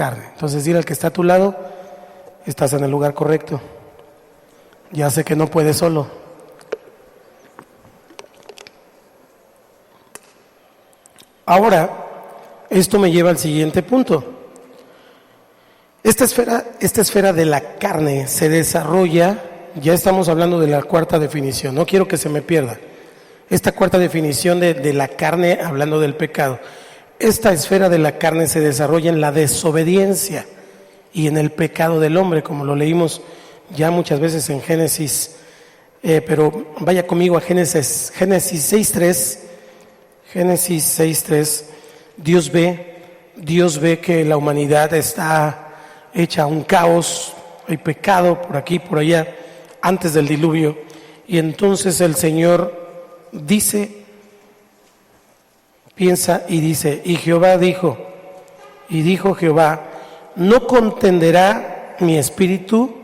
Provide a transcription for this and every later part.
carne. Entonces dile al que está a tu lado, estás en el lugar correcto. Ya sé que no puedes solo. Ahora, esto me lleva al siguiente punto. Esta esfera de la carne se desarrolla, ya estamos hablando de la cuarta definición, no quiero que se me pierda. Esta cuarta definición de la carne, hablando del pecado. Esta esfera de la carne se desarrolla en la desobediencia y en el pecado del hombre, como lo leímos ya muchas veces en Génesis, pero vaya conmigo a Génesis 6:3. Génesis 6:3, Dios ve que la humanidad está hecha un caos, hay pecado por aquí, por allá, antes del diluvio, y entonces el Señor piensa y dice, y Jehová dijo, y dijo Jehová, no contenderá mi espíritu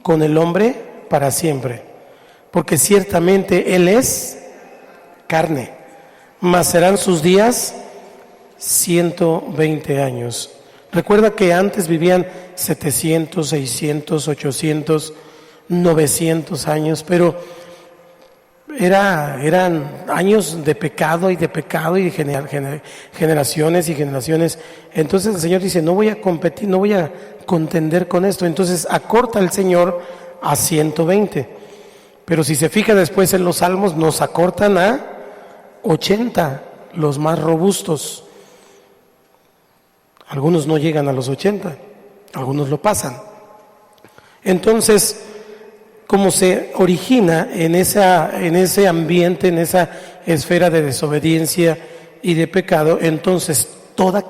con el hombre para siempre, porque ciertamente él es carne, mas serán sus días 120 años. Recuerda que antes vivían 700, 600, 800, 900 años, pero eran años de pecado y generaciones y generaciones. Entonces el Señor dice, no voy a competir, no voy a contender con esto. Entonces acorta el Señor a 120. Pero si se fija después en los salmos, nos acortan a 80, los más robustos. Algunos no llegan a los 80, algunos lo pasan. Entonces, como se origina en ese ambiente, en esa esfera de desobediencia y de pecado, entonces toda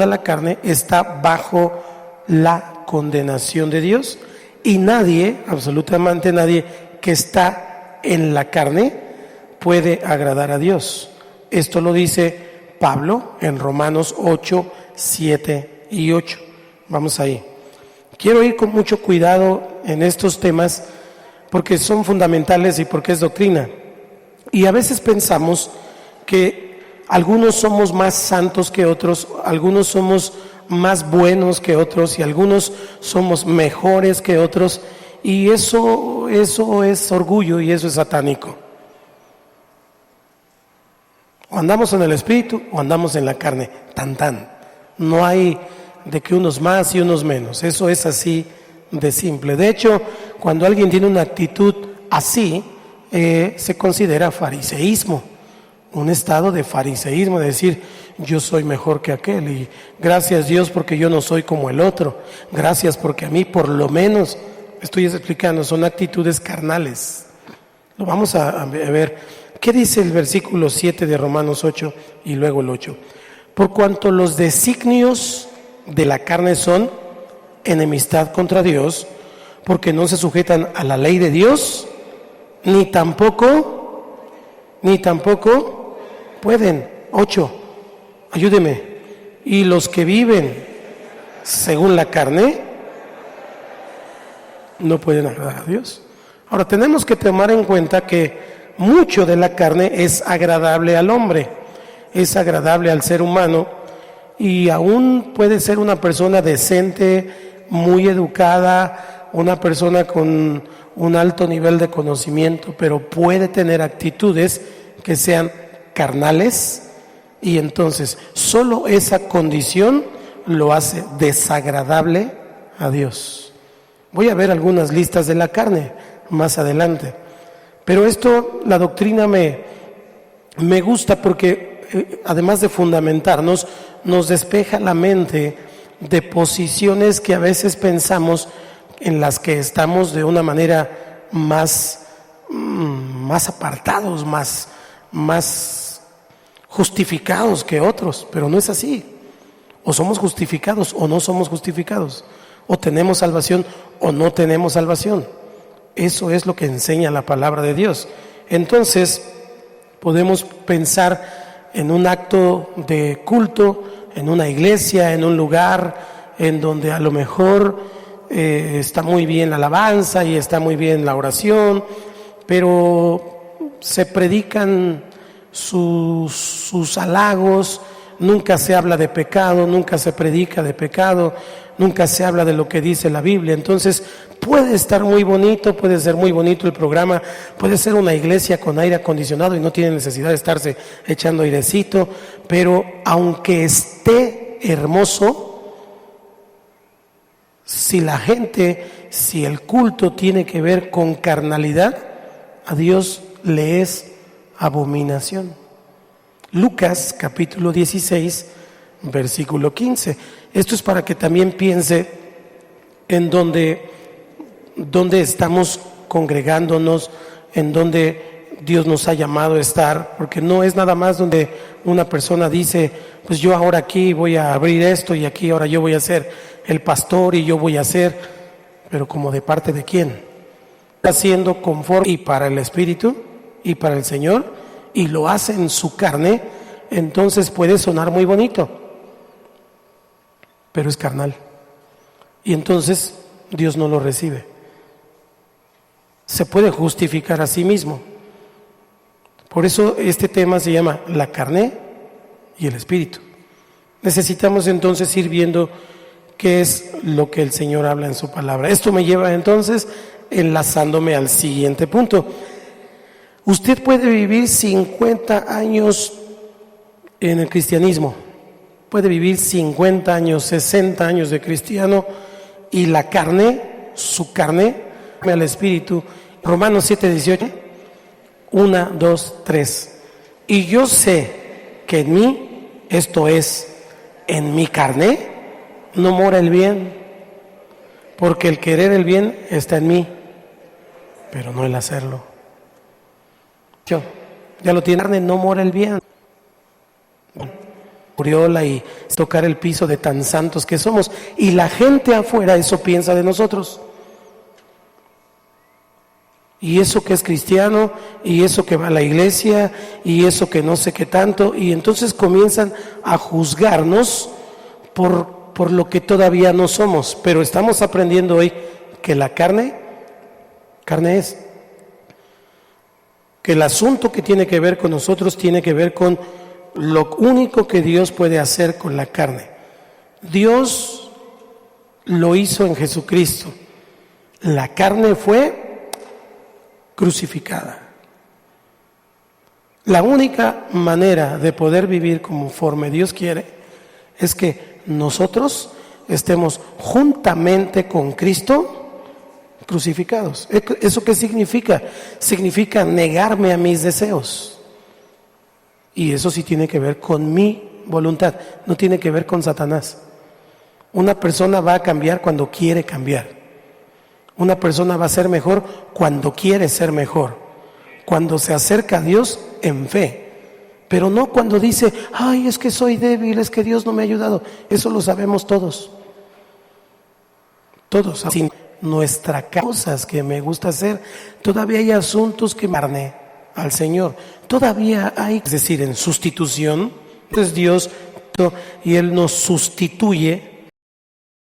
la carne está bajo la condenación de Dios, y nadie, absolutamente nadie que está en la carne puede agradar a Dios. Esto lo dice Pablo en Romanos 8, 7 y 8. Vamos ahí. Quiero ir con mucho cuidado en estos temas porque son fundamentales y porque es doctrina. Y a veces pensamos que algunos somos más santos que otros, algunos somos más buenos que otros y algunos somos mejores que otros, y eso es orgullo y eso es satánico. O andamos en el espíritu o andamos en la carne, tan. No hay de que unos más y unos menos, eso es así de simple. De hecho, cuando alguien tiene una actitud así, se considera fariseísmo, un estado de fariseísmo, de decir, yo soy mejor que aquel, y gracias Dios porque yo no soy como el otro, gracias porque a mí por lo menos, estoy explicando, son actitudes carnales. Lo vamos a ver. ¿Qué dice el versículo 7 de Romanos 8 y luego el 8? Por cuanto los designios de la carne son enemistad contra Dios, porque no se sujetan a la ley de Dios, ni tampoco pueden. 8, ayúdeme. Y los que viven según la carne no pueden agradar a Dios. Ahora tenemos que tomar en cuenta que mucho de la carne es agradable al hombre, es agradable al ser humano, y aún puede ser una persona decente, muy educada, una persona con un alto nivel de conocimiento, pero puede tener actitudes que sean carnales, y entonces solo esa condición lo hace desagradable a Dios. Voy a ver algunas listas de la carne más adelante. Pero esto, la doctrina me gusta porque además de fundamentarnos, nos despeja la mente de posiciones que a veces pensamos en las que estamos de una manera más apartados, más justificados que otros, pero no es así. O somos justificados o no somos justificados, o tenemos salvación o no tenemos salvación. Eso es lo que enseña la palabra de Dios. Entonces, podemos pensar en un acto de culto, en una iglesia, en un lugar en donde a lo mejor está muy bien la alabanza y está muy bien la oración, pero se predican sus halagos, nunca se habla de pecado, nunca se predica de pecado, nunca se habla de lo que dice la Biblia. Entonces puede estar muy bonito, puede ser muy bonito el programa, puede ser una iglesia con aire acondicionado y no tiene necesidad de estarse echando airecito, pero aunque esté hermoso, si la gente, si el culto tiene que ver con carnalidad, a Dios le es abominación. Lucas capítulo 16, versículo 15. Esto es para que también piense en dónde estamos congregándonos, en dónde Dios nos ha llamado a estar, porque no es nada más donde una persona dice, pues yo ahora aquí voy a abrir esto y aquí ahora yo voy a ser el pastor y yo voy a ser, pero como de parte de quién. Está haciendo conforme y para el Espíritu y para el Señor y lo hace en su carne, entonces puede sonar muy bonito, pero es carnal. Y entonces Dios no lo recibe. Se puede justificar a sí mismo. Por eso este tema se llama la carne y el espíritu. Necesitamos entonces ir viendo qué es lo que el Señor habla en su palabra. Esto me lleva entonces enlazándome al siguiente punto. Usted puede vivir 50 años en el cristianismo, puede vivir 50 años, 60 años de cristiano y la carne, su carne, al espíritu. Romanos 7:18, 1, 2, 3. Y yo sé que en mí, esto es, en mi carne, no mora el bien, porque el querer el bien está en mí, pero no el hacerlo. Yo, ya lo tiene, carne, no mora el bien. Curiola y tocar el piso de tan santos que somos, y la gente afuera eso piensa de nosotros. Y eso que es cristiano, y eso que va a la iglesia, y eso que no sé qué tanto, y entonces comienzan a juzgarnos por lo que todavía no somos. Pero estamos aprendiendo hoy que la carne es. Que el asunto que tiene que ver con nosotros tiene que ver con lo único que Dios puede hacer con la carne. Dios lo hizo en Jesucristo. La carne fue crucificada. La única manera de poder vivir conforme Dios quiere es que nosotros estemos juntamente con Cristo crucificados. ¿Eso qué significa? Significa negarme a mis deseos. Y eso sí tiene que ver con mi voluntad, no tiene que ver con Satanás. Una persona va a cambiar cuando quiere cambiar. Una persona va a ser mejor cuando quiere ser mejor. Cuando se acerca a Dios en fe. Pero no cuando dice, ay, es que soy débil, es que Dios no me ha ayudado. Eso lo sabemos todos. Todos. Sin nuestras cosas que me gusta hacer, todavía hay asuntos que me carne al Señor. Todavía hay, es decir, en sustitución. Entonces Dios, y Él nos sustituye